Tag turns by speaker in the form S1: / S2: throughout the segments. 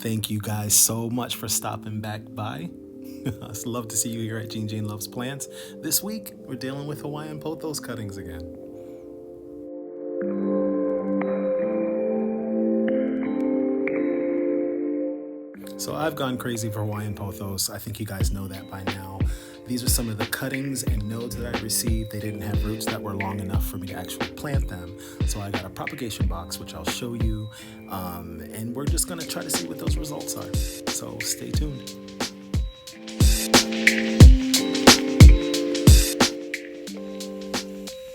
S1: Thank you guys so much for stopping back by. I'd love to see you here at Jane Loves Plants. This week, we're dealing with Hawaiian pothos cuttings again. So I've gone crazy for Hawaiian pothos. I think you guys know that by now. These are some of the cuttings and nodes that I received. They didn't have roots that were long enough for me to actually plant them. So I got a propagation box, which I'll show you. And we're just gonna try to see what those results are. So stay tuned.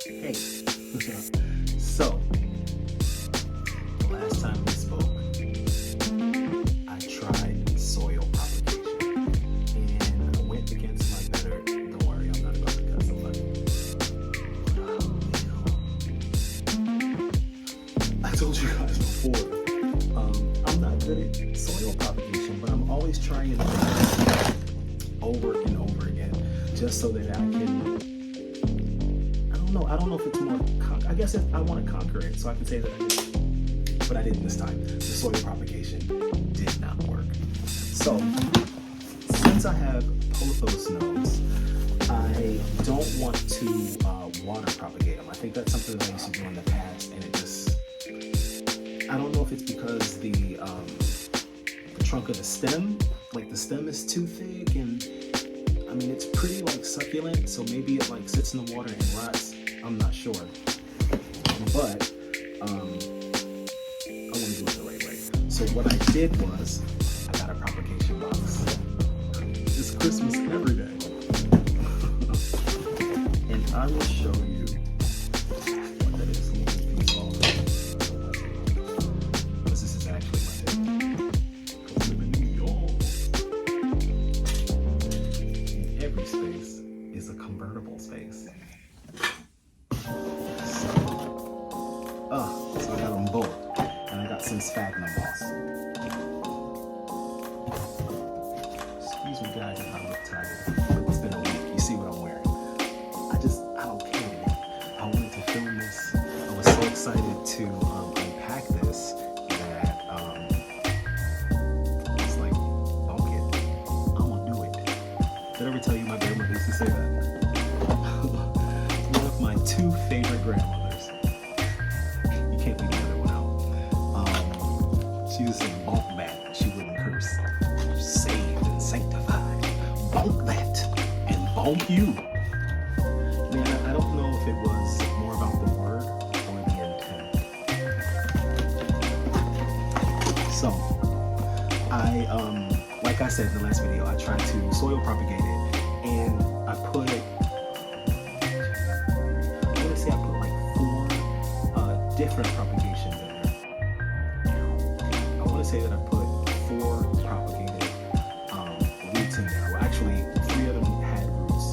S1: Hey, so last time we spoke, I tried soil propagation and I went against my better. Don't worry, I'm not about to cuss. I told you guys before, I'm not good at soil propagation, but I'm always trying over and over again, just so that I can. I don't know if it's more. I guess if I want to conquer it, so I can say that I did, but I didn't this time. The soil propagation did not work. So since I have pothos nodes, I don't want to water propagate them. I think that's something that I used to do in the past, and it just. I don't know if it's because the trunk of the stem, like the stem is too thick, and I mean it's pretty like succulent, so maybe it like sits in the water and rots. I'm not sure, but I want to do it the right way. So what I did was I got a propagation box. It's Christmas every day, and I will show you what that is. This is actually my thing. I live in New York. And every space is a convertible space. So I got them both, and I got some sphagnum moss. Excuse me guys if I look tired, it's been a week, you see what I'm wearing. I don't care today. I wanted to film this. I was so excited to unpack this that it's like, okay, I'm gonna do it. Did I ever tell you my grandmother used to say that? One of my two favorite grandmothers. Can't leave the other one out. She used to say bonk that. She wouldn't curse. Saved and sanctified. Bonk that and bonk you. Man, I don't know if it was more about the word or the intent. So, like I said in the last video, I tried to soil propagate it, and I put different propagations in there. I want to say that I put 4 propagated roots in there. Well, actually, 3 of them had roots,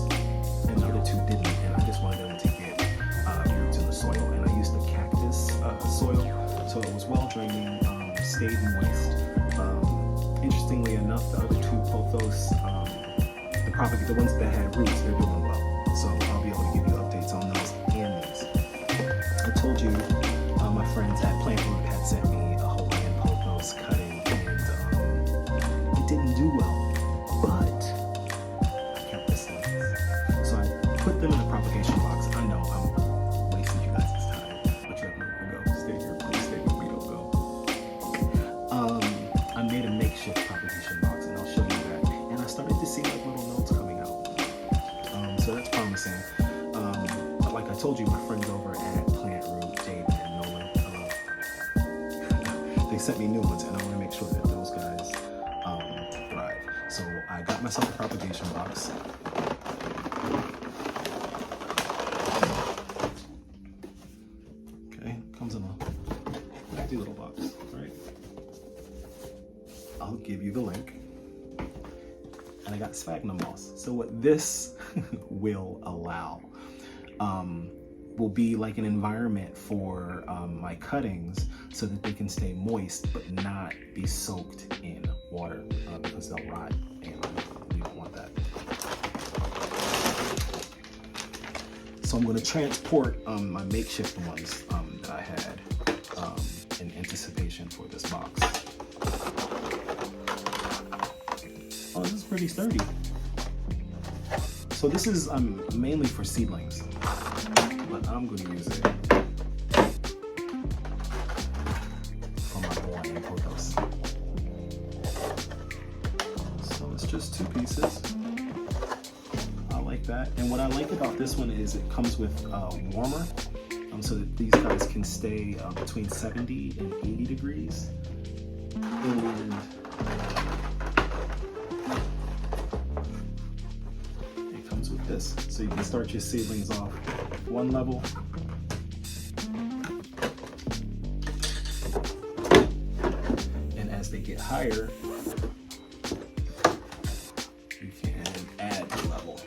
S1: and the other 2 didn't. And I just wanted them to get roots in the soil. And I used the cactus soil, so it was well draining, stayed moist. Interestingly enough, the other 2 pothos, the ones that had roots, they're doing well. So I'll be able to give you updates on those and these. I told you. My friends at PlantRoot had sent me a Hawaiian pothos cutting, and it didn't do well, but I kept the stems. So I put them in a propagation box. I know I'm wasting you guys' time, but you have nowhere to go. Stay here, please stay with me, don't go. I made a makeshift propagation box, and I'll show you that. And I started to see like little nodes coming out. So that's promising. Like I told you, my friends over at PlantRoot, they sent me new ones, and I want to make sure that those guys thrive. So I got myself a propagation box. Okay, comes in a nifty little box, right? I'll give you the link. And I got sphagnum moss. So what this will allow will be like an environment for my cuttings so that they can stay moist but not be soaked in water because they'll rot, and we don't want that. So I'm going to transport my makeshift ones that I had in anticipation for this box. pretty sturdy. So this is mainly for seedlings, but I'm going to use it for my boy in Pothos. So it's just 2 pieces. I like that. And what I like about this one is it comes with warmer, so that these guys can stay between 70 and 80 degrees. And it comes with this, so you can start your seedlings off 1 level. And as they get higher, you can add a level.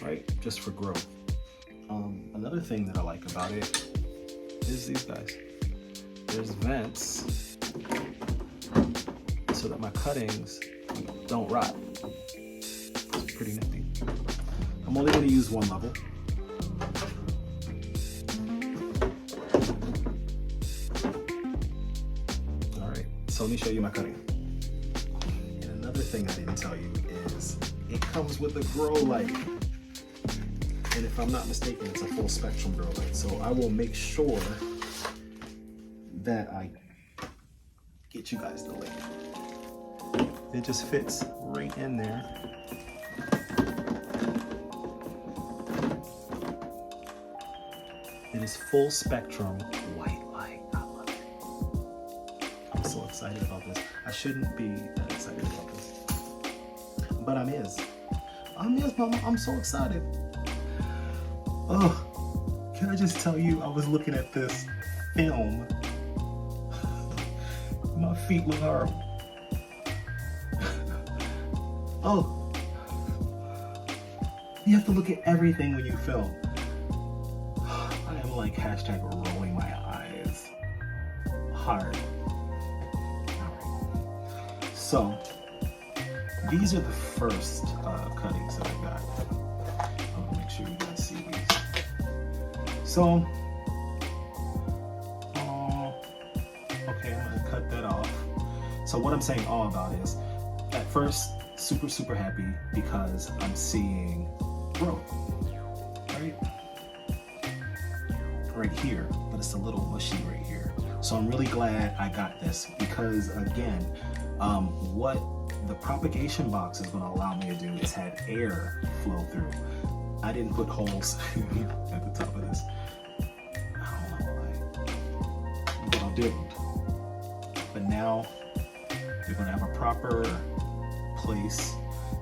S1: Right? Just for growth. Another thing that I like about it is these guys. There's vents so that my cuttings don't rot. It's pretty nifty. I'm only going to use 1 level. All right, so let me show you my cutting. And another thing I didn't tell you is it comes with a grow light. And if I'm not mistaken, it's a full spectrum grow light. So I will make sure that I get you guys the link. It just fits right in there. It is full spectrum white light. I love it. I'm so excited about this. I shouldn't be that excited about this, but I'm Mama. I'm so excited. Oh, can I just tell you, I was looking at this film. My feet look horrible. Oh, you have to look at everything when you film. I am like hashtag rolling my eyes hard. Alright. So, these are the first cuttings that I got. I'll make sure you guys see these. So, okay, I'm gonna cut that off. So what I'm saying all about is, at first, super happy because I'm seeing growth, right here, but it's a little mushy right here. So I'm really glad I got this because again, what the propagation box is gonna allow me to do is have air flow through. I didn't put holes at the top of this. I don't know why, but I didn't. But now you're gonna have a proper place.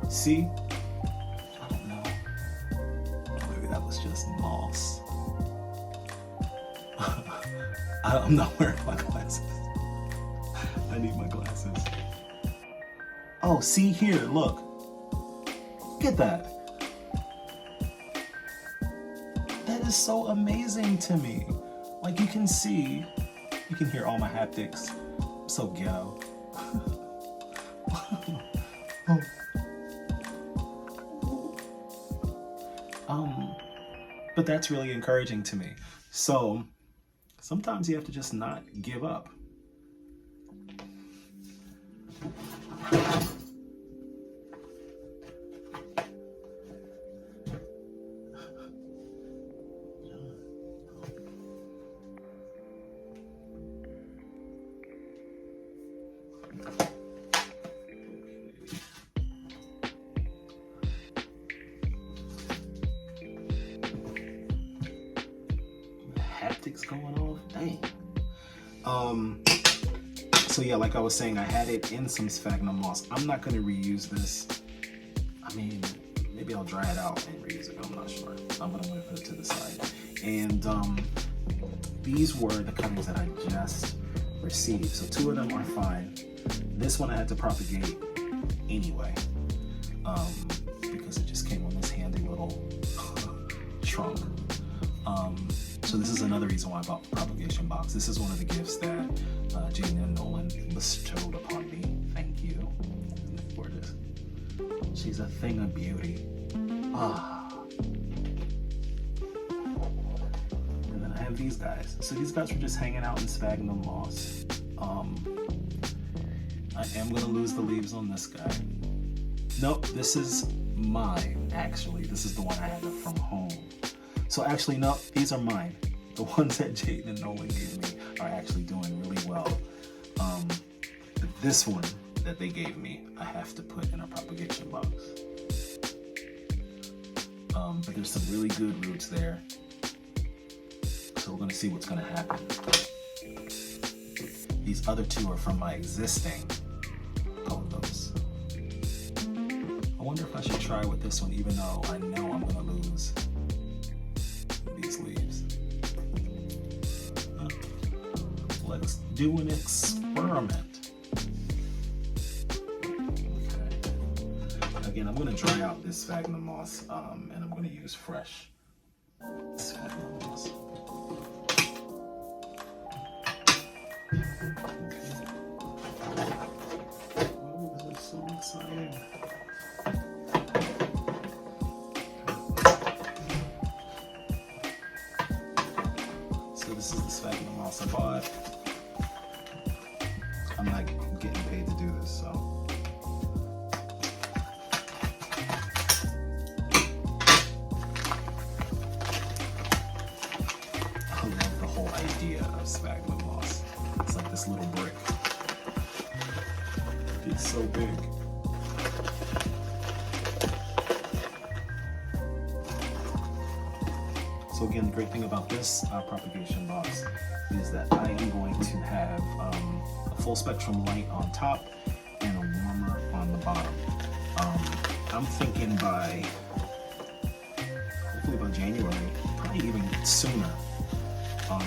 S1: See? I don't know. Maybe that was just moss. I'm not wearing my glasses. I need my glasses. Oh, see here, look. Get that. That is so amazing to me. Like you can see, you can hear all my haptics. I'm so ghetto. But that's really encouraging to me. So sometimes you have to just not give up. Haptics going off, dang. So yeah, like I was saying, I had it in some sphagnum moss. I'm not gonna reuse this. I mean, maybe I'll dry it out and reuse it, I'm not sure. I'm gonna put it to the side. And these were the cuttings that I just received. So 2 of them are fine. This one I had to propagate anyway, because it just came on this handy little trunk. So this is another reason why I bought the propagation box. This is one of the gifts that Jane and Nolan bestowed upon me. Thank you. Isn't it gorgeous? She's a thing of beauty. Ah. And then I have these guys. So these guys were just hanging out in sphagnum moss. I am gonna lose the leaves on this guy. Nope, this is mine, actually. This is the one I had from home. So actually, no, these are mine. The ones that Jaden and Nolan gave me are actually doing really well. But this one that they gave me, I have to put in a propagation box. But there's some really good roots there. So we're gonna see what's gonna happen. These other two are from my existing Pothos. I wonder if I should try with this one, even though I know I'm gonna lose these leaves. Let's do an experiment. Okay. Again, I'm gonna dry out this sphagnum moss, and I'm gonna use fresh sphagnum moss. Oh, this is so exciting. So this is the sphagnum moss I bought. I'm not getting paid to do this, so. I love the whole idea of sphagnum moss. It's like this little brick. It's so big. So again, the great thing about this propagation box is that I am going to have a full spectrum light on top and a warmer on the bottom. I'm thinking hopefully by January, probably even sooner,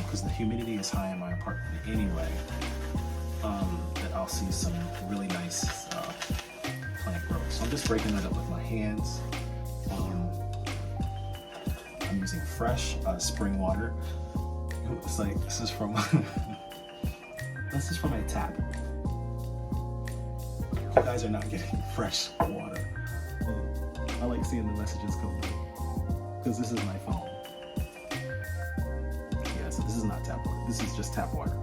S1: because the humidity is high in my apartment anyway, that I'll see some really nice plant growth. So I'm just breaking it up with my hands. I'm using fresh spring water. It's like, this is from this is from a tap. You guys are not getting fresh water. I like seeing the messages come through because this is my phone. Yeah, so this is not tap water. This is just tap water.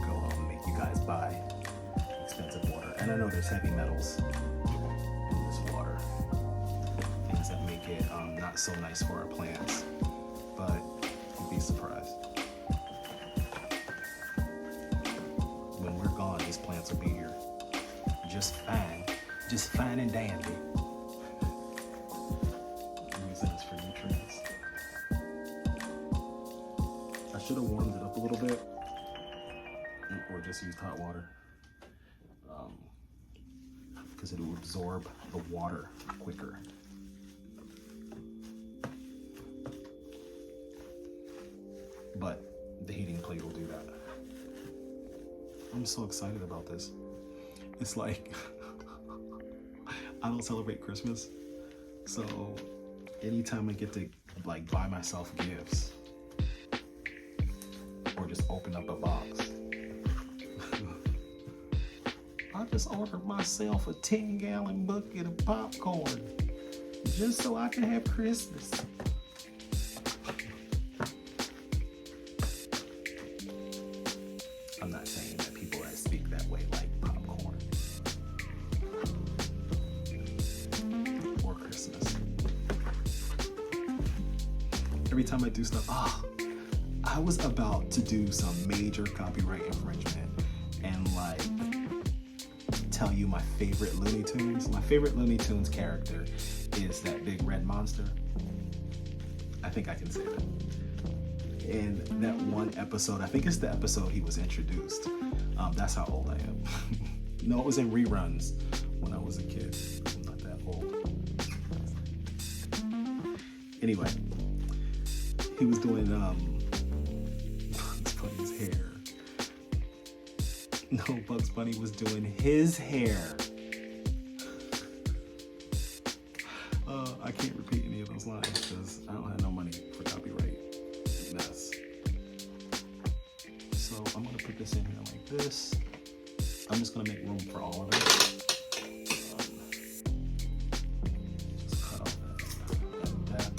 S1: Go on and make you guys buy expensive water. And I know there's heavy metals in this water. Things that make it not so nice for our plants, but you'd be surprised. When we're gone, these plants will be here just fine and dandy. I'm using this for nutrients. I should have warmed it up a little bit, or just used hot water, because it will absorb the water quicker. But the heating plate will do that. I'm so excited about this. It's like, I don't celebrate Christmas, so anytime I get to like buy myself gifts or just open up a box, I just ordered myself a 10-gallon bucket of popcorn just so I can have Christmas. I'm not saying that people that speak that way like popcorn or Christmas. Every time I do stuff, I was about to do some major copyright infringement and like tell you my favorite Looney Tunes. My favorite Looney Tunes character is that big red monster. I think I can say that. In that one episode, I think it's the episode he was introduced. That's how old I am. No, it was in reruns when I was a kid. I'm not that old. Anyway, he was doing Bugs Bunny's hair. No, Bugs Bunny was doing his hair. I can't repeat any of those lines because I don't have no money for copyright mess. So I'm gonna put this in here like this. I'm just gonna make room for all of it. Just cut off that.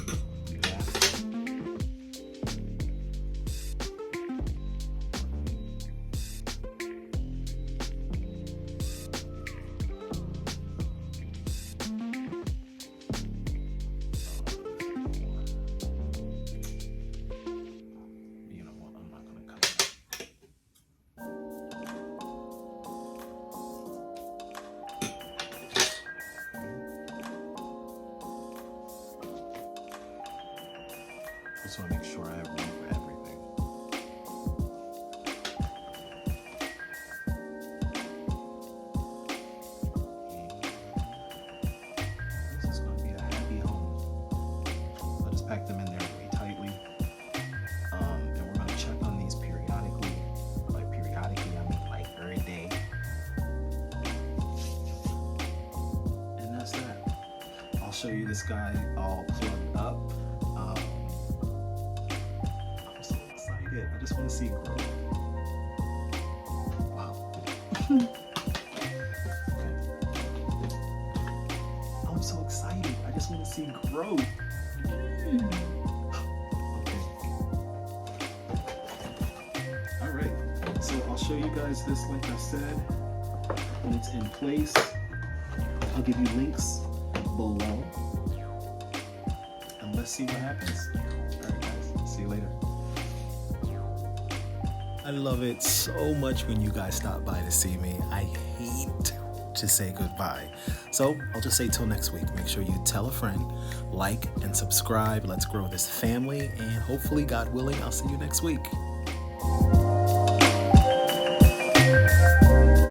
S1: just want to make sure I have room for everything. And this is going to be a happy home. So I just packed them in there really tightly. And we're going to check on these periodically. By periodically, I mean like every day. And that's that. I'll show you this guy all plugged up. I'm so excited. I just want to see it grow. Wow. Okay. I'm so excited. I just want to see it grow. Okay. All right. So I'll show you guys this, like I said, when it's in place. I'll give you links below. And let's see what happens. Alright guys, see you later. I love it so much when you guys stop by to see me. I hate to say goodbye. So I'll just say till next week. Make sure you tell a friend, like and subscribe. Let's grow this family, and hopefully, God willing, I'll see you next week.